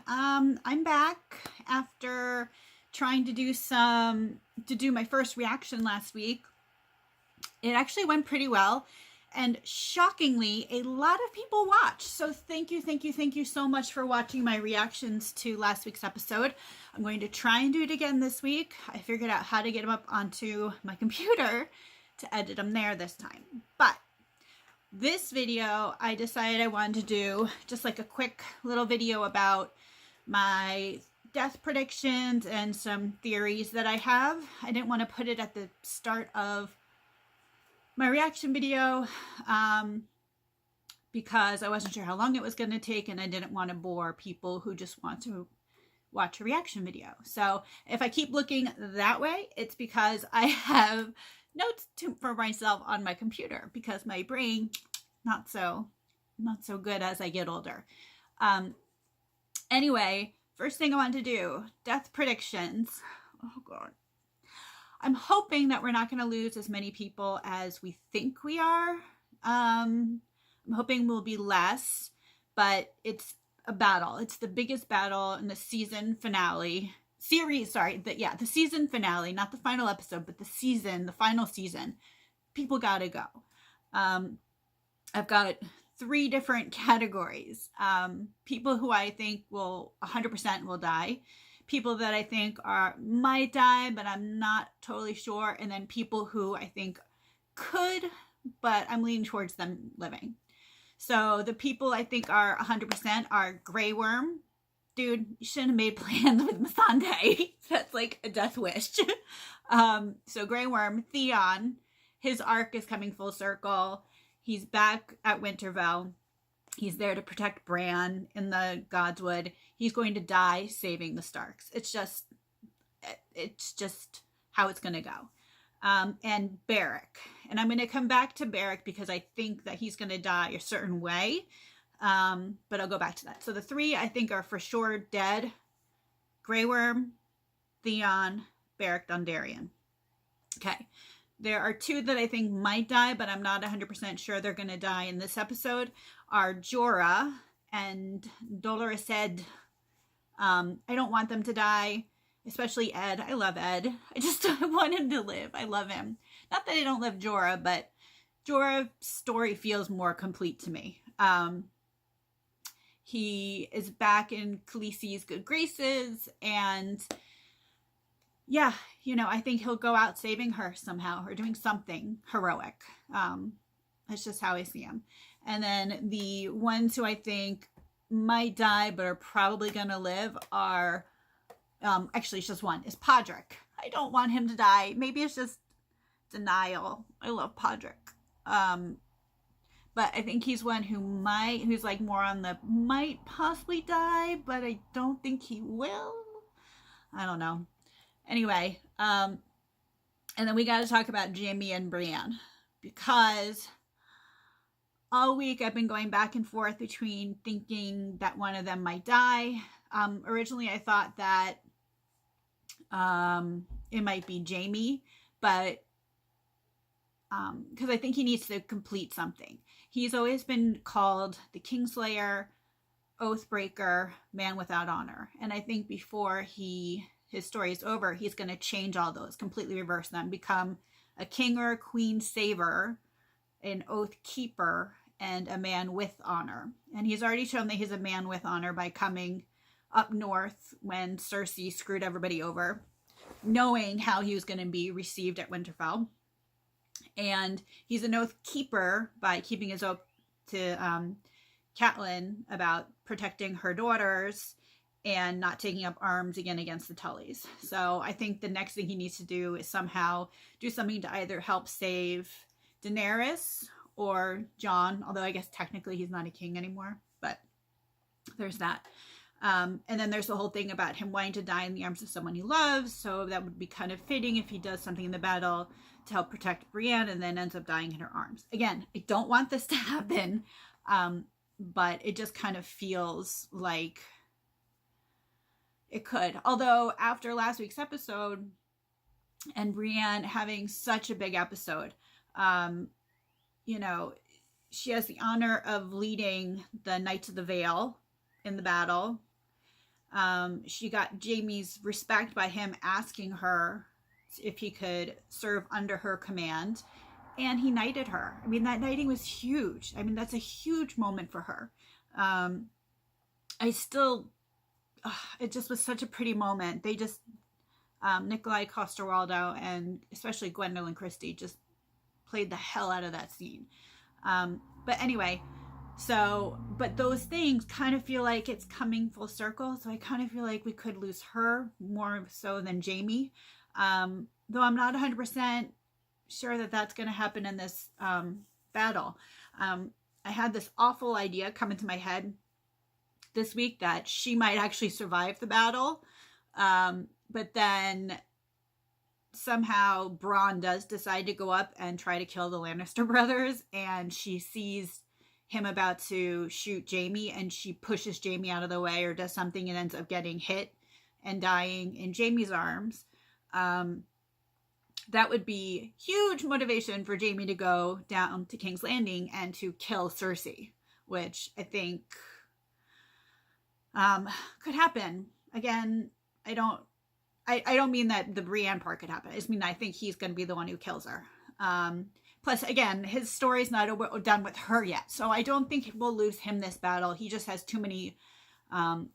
I'm back after trying to do my first reaction last week. It actually went pretty well, and shockingly, a lot of people watched. So thank you so much for watching my reactions to last week's episode. I'm going to try and do it again this week. I figured out how to get them up onto my computer to edit them there this time. But this video, I decided I wanted to do just like a quick little video about my death predictions and some theories that I have. I didn't want to put it at the start of my reaction video because I wasn't sure how long it was going to take, and I didn't want to bore people who just want to watch a reaction video. So if I keep looking that way, it's because I have notes for myself on my computer because my brain not so good as I get older. Anyway, first thing I want to do, death predictions. Oh God. I'm hoping that we're not going to lose as many people as we think we are. I'm hoping we'll be less, but it's a battle. It's the biggest battle in the season finale. The season finale, not the final episode, but the final season. People gotta go. I've got 3 different categories. People who I think will 100% will die. People that I think might die, but I'm not totally sure. And then people who I think could, but I'm leaning towards them living. So the people I think are 100% are Grey Worm. Dude, you shouldn't have made plans with Missandei. That's like a death wish. So Grey Worm, Theon, his arc is coming full circle. He's back at Winterfell. He's there to protect Bran in the Godswood. He's going to die saving the Starks. It's just how it's going to go. And Beric. And I'm going to come back to Beric because I think that he's going to die a certain way. But I'll go back to that. So the 3 I think are for sure dead. Grey Worm, Theon, Beric Dondarrion. Okay. There are 2 that I think might die, but I'm not 100% sure they're going to die in this episode, are Jorah and Dolorous Ed. I don't want them to die, especially Ed. I love Ed. I want him to live. I love him. Not that I don't love Jorah, but Jorah's story feels more complete to me. He is back in Khaleesi's good graces, and yeah, I think he'll go out saving her somehow or doing something heroic. That's just how I see him. And then the ones who I think might die but are probably going to live are, actually it's just one, is Podrick. I don't want him to die. Maybe it's just denial. I love Podrick. But I think he's one who's like more on the might possibly die, but I don't think he will. I don't know. Anyway, and then we got to talk about Jaime and Brienne, because all week I've been going back and forth between thinking that one of them might die. Originally I thought that it might be Jaime, but because I think he needs to complete something. He's always been called the Kingslayer, Oathbreaker, Man Without Honor, and I think before his story is over, he's going to change all those, completely reverse them, become a king or a queen saver, an oath keeper, and a man with honor. And he's already shown that he's a man with honor by coming up north when Cersei screwed everybody over, knowing how he was going to be received at Winterfell. And he's an oath keeper by keeping his oath to Catelyn about protecting her daughters and not taking up arms again against the Tullys. So I think the next thing he needs to do is somehow do something to either help save Daenerys or Jon, although I guess technically he's not a king anymore, but there's that. And then there's the whole thing about him wanting to die in the arms of someone he loves, so that would be kind of fitting if he does something in the battle to help protect Brienne and then ends up dying in her arms. Again, I don't want this to happen, but it just kind of feels like it could. Although after last week's episode and Brienne having such a big episode, she has the honor of leading the Knights of the Vale in the battle. She got Jaime's respect by him asking her if he could serve under her command, and he knighted her. I mean, that knighting was huge. I mean, that's a huge moment for her. It just was such a pretty moment. They just, Nikolai Coster-Waldau and especially Gwendolyn Christie just played the hell out of that scene. But anyway, but those things kind of feel like it's coming full circle. So I kind of feel like we could lose her more so than Jaime. Though I'm not 100% sure that that's going to happen in this battle. I had this awful idea come into my head this week that she might actually survive the battle. But then somehow Bronn does decide to go up and try to kill the Lannister brothers, and she sees him about to shoot Jaime, and she pushes Jaime out of the way or does something and ends up getting hit and dying in Jaime's arms. That would be huge motivation for Jaime to go down to King's Landing and to kill Cersei, which I think could happen. Again, I don't mean that the Brienne part could happen. I just mean I think he's going to be the one who kills her. Plus, again, his story's not done with her yet, so I don't think we'll lose him this battle. He just has too many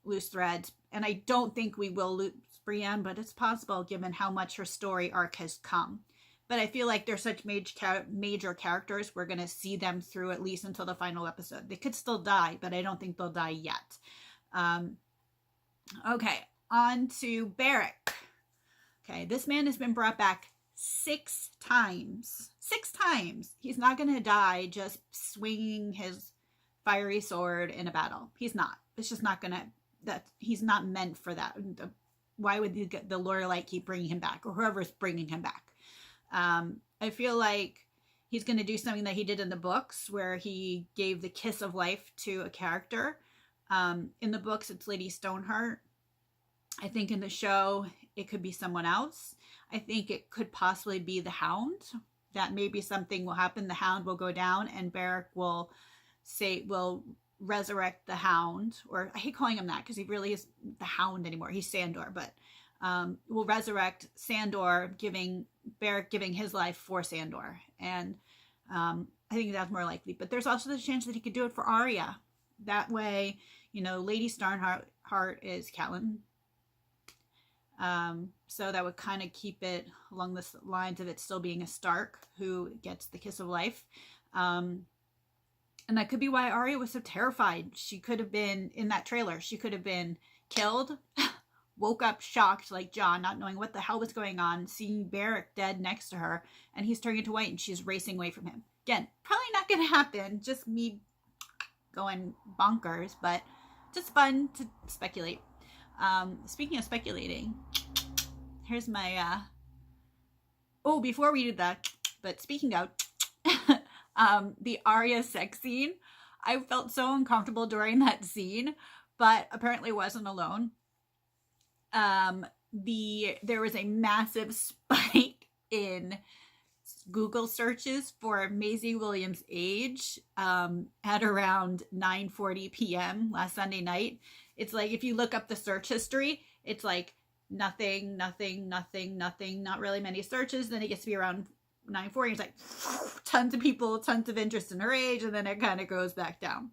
loose threads, and I don't think we will lose Brienne, but it's possible given how much her story arc has come. But I feel like they're such major characters, we're going to see them through at least until the final episode. They could still die, but I don't think they'll die yet. Okay, on to Beric. Okay, this man has been brought back 6 times. 6 times. He's not going to die just swinging his fiery sword in a battle. He's not. It's just not going to, he's not meant for that. Why would the Lorelite keep bringing him back, or whoever's bringing him back? I feel like he's going to do something that he did in the books where he gave the kiss of life to a character. In the books, it's Lady Stoneheart. I think in the show, it could be someone else. I think it could possibly be the Hound. That maybe something will happen. The Hound will go down and Beric will resurrect the Hound. Or I hate calling him that because he really is the Hound anymore. He's Sandor. But will resurrect Sandor, Beric giving his life for Sandor. And I think that's more likely. But there's also the chance that he could do it for Arya. That way, Lady Stoneheart is Catelyn. So that would kind of keep it along the lines of it still being a Stark who gets the kiss of life. And that could be why Arya was so terrified. She could have been, in that trailer, she could have been killed, woke up shocked like Jon, not knowing what the hell was going on, seeing Beric dead next to her, and he's turning to white and she's racing away from him. Again, probably not going to happen, just me going bonkers, but just fun to speculate. Speaking of speculating, here's my before we do that, but speaking of the Arya sex scene, I felt so uncomfortable during that scene, but apparently wasn't alone. There was a massive spike in Google searches for Maisie Williams' age at around 9:40 p.m. last Sunday night. It's like if you look up the search history, it's like nothing, not really many searches. Then it gets to be around 9:40. It's like tons of people, tons of interest in her age, and then it kind of goes back down.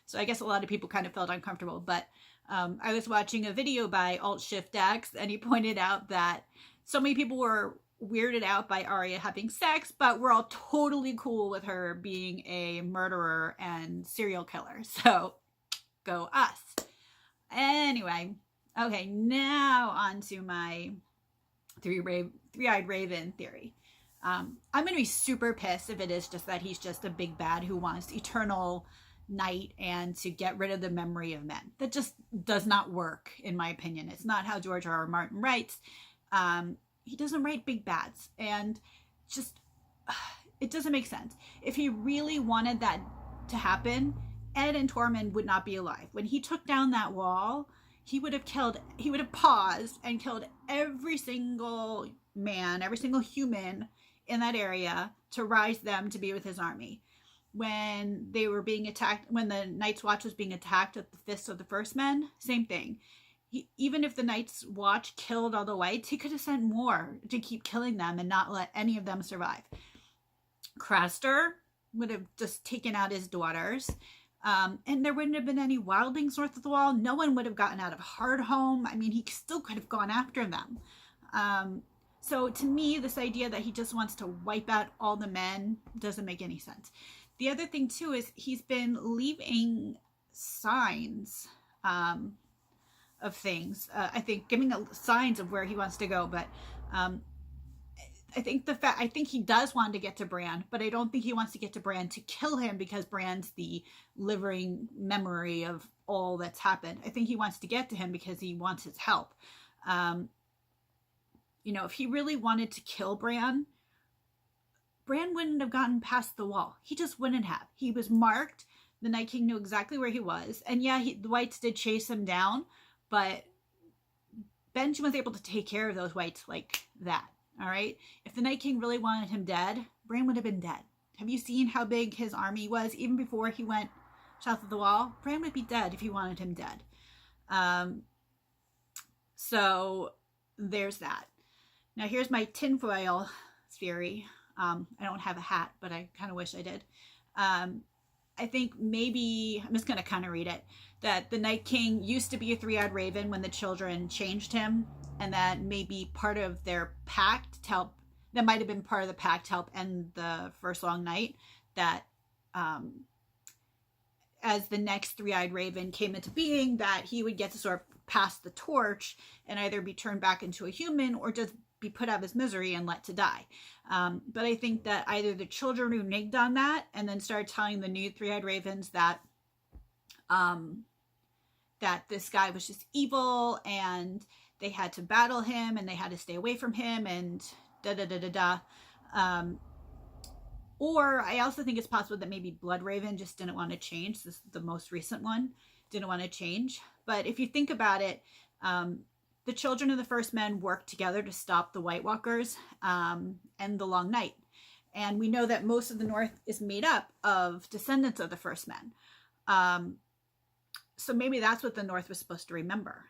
So I guess a lot of people kind of felt uncomfortable. But I was watching a video by AltShiftX, and he pointed out that so many people were weirded out by Arya having sex, but we're all totally cool with her being a murderer and serial killer. So go us. Anyway, okay, now on to my three-eyed raven theory. I'm going to be super pissed if it is just that he's just a big bad who wants eternal night and to get rid of the memory of men. That just does not work, in my opinion. It's not how George R.R. Martin writes. He doesn't write big bads, and just it doesn't make sense. If he really wanted that to happen, Ed and Tormund would not be alive. When he took down that wall, he would have paused and killed every single man, every single human in that area to rise them to be with his army. When they were being attacked, when the Night's Watch was being attacked at the Fists of the First Men, same thing. even if the Night's Watch killed all the whites, he could have sent more to keep killing them and not let any of them survive. Craster would have just taken out his daughters. And there wouldn't have been any wildlings north of the wall. No one would have gotten out of Hardhome. I mean, he still could have gone after them. So to me, this idea that he just wants to wipe out all the men doesn't make any sense. The other thing too is he's been leaving signs of things. I think giving signs of where he wants to go, but I think he does want to get to Bran, but I don't think he wants to get to Bran to kill him because Bran's the living memory of all that's happened. I think he wants to get to him because he wants his help. You know, if he really wanted to kill Bran wouldn't have gotten past the wall. He just wouldn't have. He was marked. The Night King knew exactly where he was. And yeah, the whites did chase him down, but Benjen was able to take care of those whites like that. All right. If the Night King really wanted him dead, Bran would have been dead. Have you seen how big his army was even before he went south of the wall? Bran would be dead if he wanted him dead. So there's that. Now here's my tinfoil theory. I don't have a hat, but I kind of wish I did. I think maybe, I'm just going to kind of read it, that the Night King used to be a three-eyed raven when the children changed him, and that maybe part of their pact to help, that might have been part of the pact to help end the first long night, that as the next three-eyed raven came into being, that he would get to sort of pass the torch and either be turned back into a human or just be put out of his misery and let to die. But I think that either the children reneged on that and then started telling the new three-eyed ravens that that this guy was just evil and they had to battle him and they had to stay away from him and or I also think it's possible that maybe Bloodraven just didn't want to change. This is the most recent one, didn't want to change. But if you think about it, the children of the first men worked together to stop the White Walkers and the Long Night. And we know that most of the North is made up of descendants of the first men. So maybe that's what the North was supposed to remember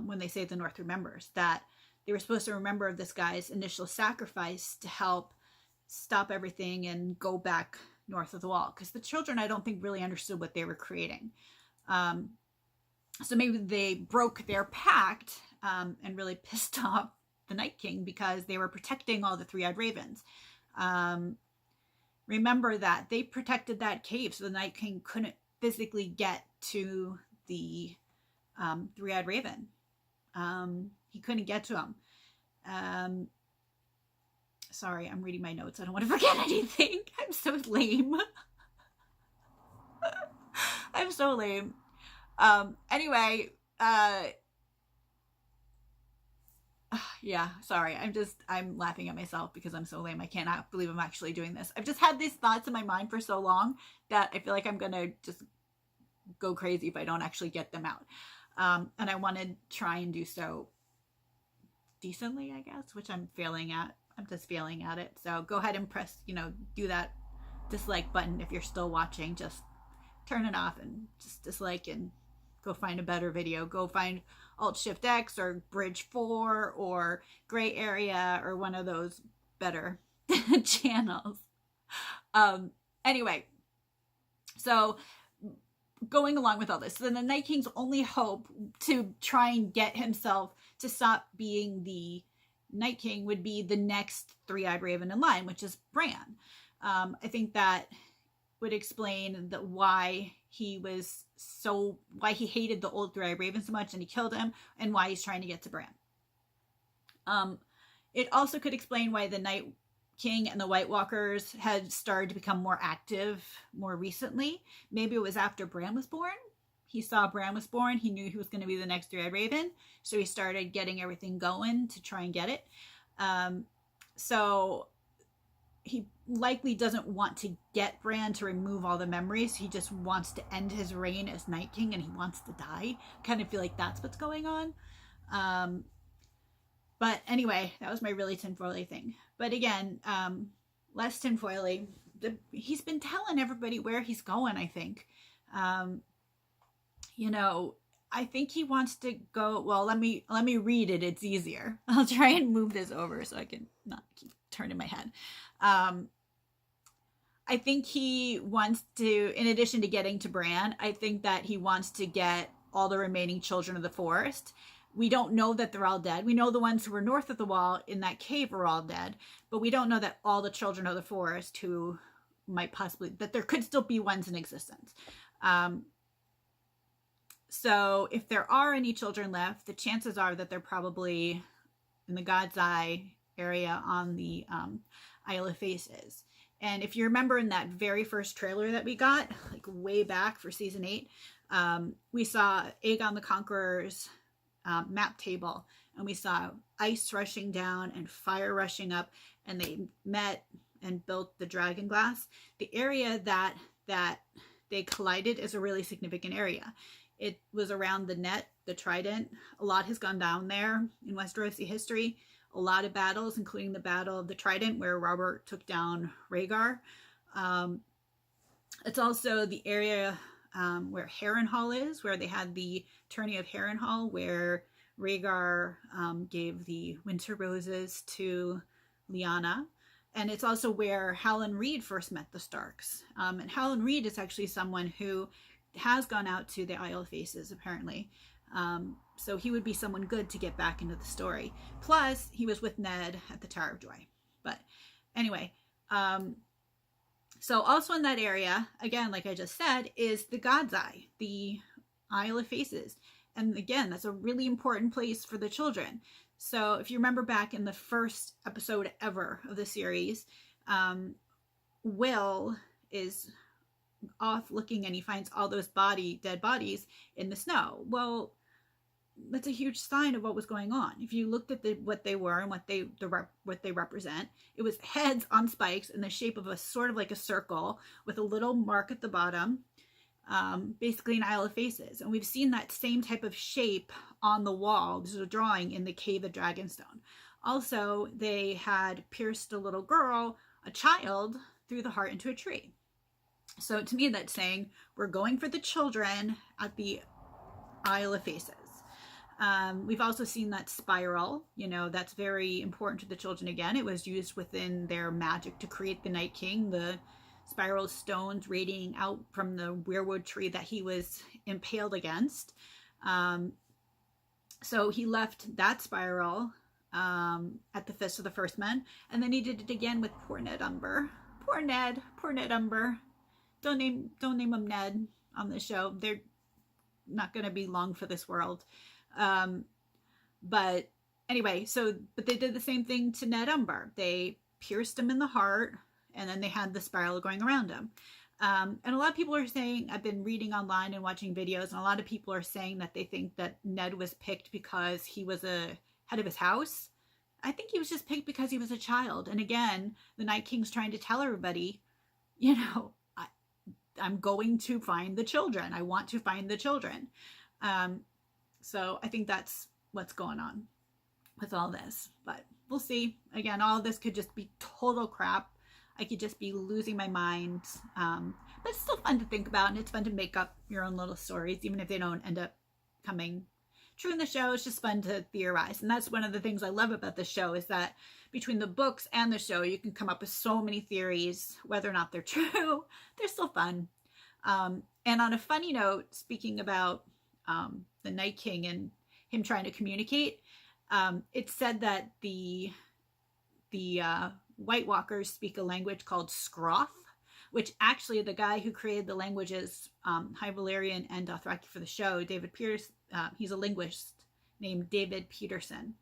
when they say the North remembers, that they were supposed to remember this guy's initial sacrifice to help stop everything and go back north of the wall. Because the children, I don't think, really understood what they were creating. So maybe they broke their pact and really pissed off the Night King because they were protecting all the three-eyed ravens. Remember that they protected that cave so the Night King couldn't physically get to the three-eyed raven. He couldn't get to him. Sorry, I'm reading my notes. I don't want to forget anything. I'm so lame. I'm so lame. Anyway, yeah, sorry. I'm laughing at myself because I'm so lame. I cannot believe I'm actually doing this. I've just had these thoughts in my mind for so long that I feel like I'm going to just go crazy if I don't actually get them out. And I want to try and do so decently, I guess, which I'm failing at. I'm just failing at it. So go ahead and press, do that dislike button if you're still watching. Just turn it off and just dislike and go find a better video. Go find Alt-Shift-X or Bridge 4 or Gray Area or one of those better channels. Anyway, so going along with all this, so then the Night King's only hope to try and get himself to stop being the Night King would be the next three-eyed raven in line, which is Bran. I think that would explain why he hated the old three-eyed raven so much and he killed him, and why he's trying to get to Bran. It also could explain why the Night King and the White Walkers had started to become more active more recently. Maybe it was after Bran was born. He saw Bran was born. He knew he was going to be the next three-eyed raven. So he started getting everything going to try and get it. So he likely doesn't want to get Bran to remove all the memories. He just wants to end his reign as Night King and he wants to die. Kind of feel like that's what's going on. But anyway, that was my really tinfoily thing. But again, less tinfoily. He's been telling everybody where he's going, I think. I think he wants to go. Well, let me read it. It's easier. I'll try and move this over so I can not keep turning my head. I think he wants to, in addition to getting to Bran, I think that he wants to get all the remaining children of the forest. We don't know that they're all dead. We know the ones who were north of the wall in that cave are all dead, but we don't know that all the children of the forest who might possibly, that there could still be ones in existence. So if there are any children left, the chances are that they're probably in the God's Eye area on the Isle of Faces. And if you remember in that very first trailer that we got, like way back for season 8, we saw Aegon the Conqueror's map table, and we saw ice rushing down and fire rushing up, and they met and built the dragon glass. The area that they collided is a really significant area. It was around the net, the trident. A lot has gone down there in Westerosi history. A lot of battles, including the Battle of the Trident, where Robert took down Rhaegar. It's also the area where Harrenhal is, where they had the tourney of Harrenhal, where Rhaegar gave the winter roses to Lyanna. And it's also where Howland Reed first met the Starks. And Howland Reed is actually someone who has gone out to the Isle of Faces, apparently. So he would be someone good to get back into the story. Plus, he was with Ned at the Tower of Joy. But anyway, so also in that area, again, like I just said, is the God's Eye, the Isle of Faces. And again, that's a really important place for the children. So if you remember back in the first episode ever of the series, Will is off looking and he finds all those dead bodies in the snow. Well, that's a huge sign of what was going on. If you looked at what they were and what they represent, it was heads on spikes in the shape of a sort of like a circle with a little mark at the bottom, basically an Isle of Faces. And we've seen that same type of shape on the wall. This is a drawing in the Cave of Dragonstone. Also, they had pierced a little girl, a child, through the heart into a tree. So to me, that's saying we're going for the children at the Isle of Faces. We've also seen that spiral, that's very important to the children again. It was used within their magic to create the Night King, the spiral stones radiating out from the weirwood tree that he was impaled against. So he left that spiral at the Fist of the First Men, and then he did it again with poor Ned Umber. Poor Ned Umber. Don't name him Ned on this show. They're not going to be long for this world. But anyway, but they did the same thing to Ned Umber. They pierced him in the heart, and then they had the spiral going around him. And a lot of people are saying, I've been reading online and watching videos, and a lot of people are saying that they think that Ned was picked because he was a head of his house. I think he was just picked because he was a child. And again, the Night King's trying to tell everybody, I'm going to find the children. I want to find the children. So I think that's what's going on with all this. But we'll see. Again, all of this could just be total crap. I could just be losing my mind. But it's still fun to think about, and it's fun to make up your own little stories, even if they don't end up coming true in the show. It's just fun to theorize. And that's one of the things I love about the show, is that between the books and the show, you can come up with so many theories. Whether or not they're true, they're still fun. And on a funny note, speaking about the Night King and him trying to communicate, it's said that the White Walkers speak a language called Scroff, which actually the guy who created the languages, High Valyrian and Dothraki for the show, David Pierce, he's a linguist named David Peterson.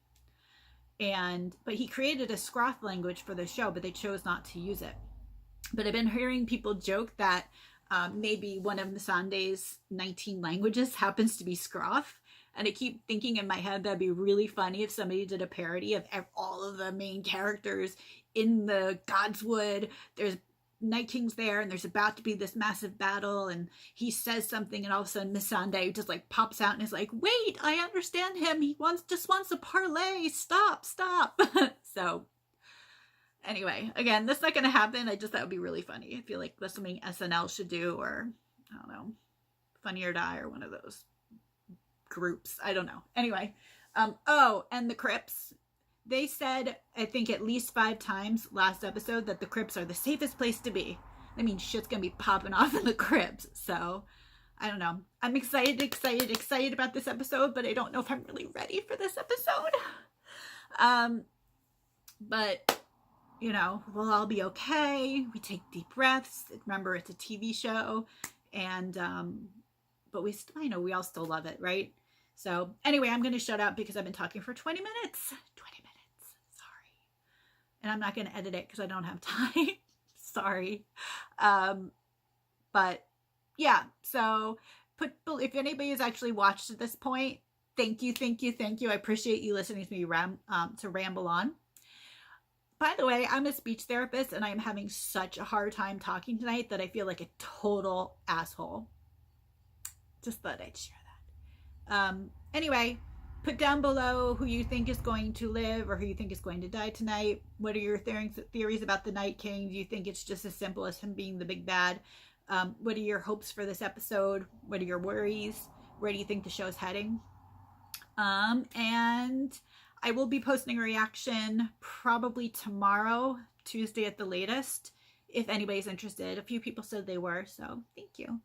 But he created a Scroff language for the show, but they chose not to use it. But I've been hearing people joke that maybe one of Missandei's 19 languages happens to be Scroff. And I keep thinking in my head that'd be really funny if somebody did a parody of all of the main characters in the Godswood. There's Night King's there, and there's about to be this massive battle, and he says something, and all of a sudden Missandei just like pops out and is like, wait, I understand him. He just wants to parlay. Stop. So anyway, again, that's not going to happen. That would be really funny. I feel like that's something SNL should do, or I don't know, Funny or Die, or one of those groups. I don't know. Anyway, oh, and the crypts. They said, I think at least 5 times last episode, that the crypts are the safest place to be. I mean, shit's gonna be popping off in the crypts. So, I don't know. I'm excited about this episode, but I don't know if I'm really ready for this episode. But, you know, we'll all be okay. We take deep breaths. Remember, it's a TV show. And, but I know we all still love it, right? So anyway, I'm going to shut up because I've been talking for 20 minutes. 20 minutes. Sorry. And I'm not going to edit it because I don't have time. Sorry. But yeah, so if anybody has actually watched at this point, thank you. I appreciate you listening to me ramble on. By the way, I'm a speech therapist and I'm having such a hard time talking tonight that I feel like a total asshole. Just thought I'd share that. Anyway, put down below who you think is going to live or who you think is going to die tonight. What are your theories about the Night King? Do you think it's just as simple as him being the big bad? What are your hopes for this episode? What are your worries? Where do you think the show's heading? And I will be posting a reaction probably tomorrow, Tuesday at the latest, if anybody's interested. A few people said they were, so thank you.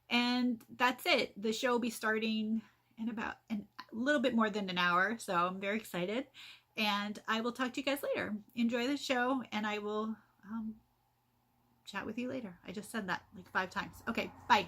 And that's it. The show will be starting in about a little bit more than an hour, so I'm very excited. And I will talk to you guys later. Enjoy the show, and I will chat with you later. I just said that like 5 times. Okay, bye.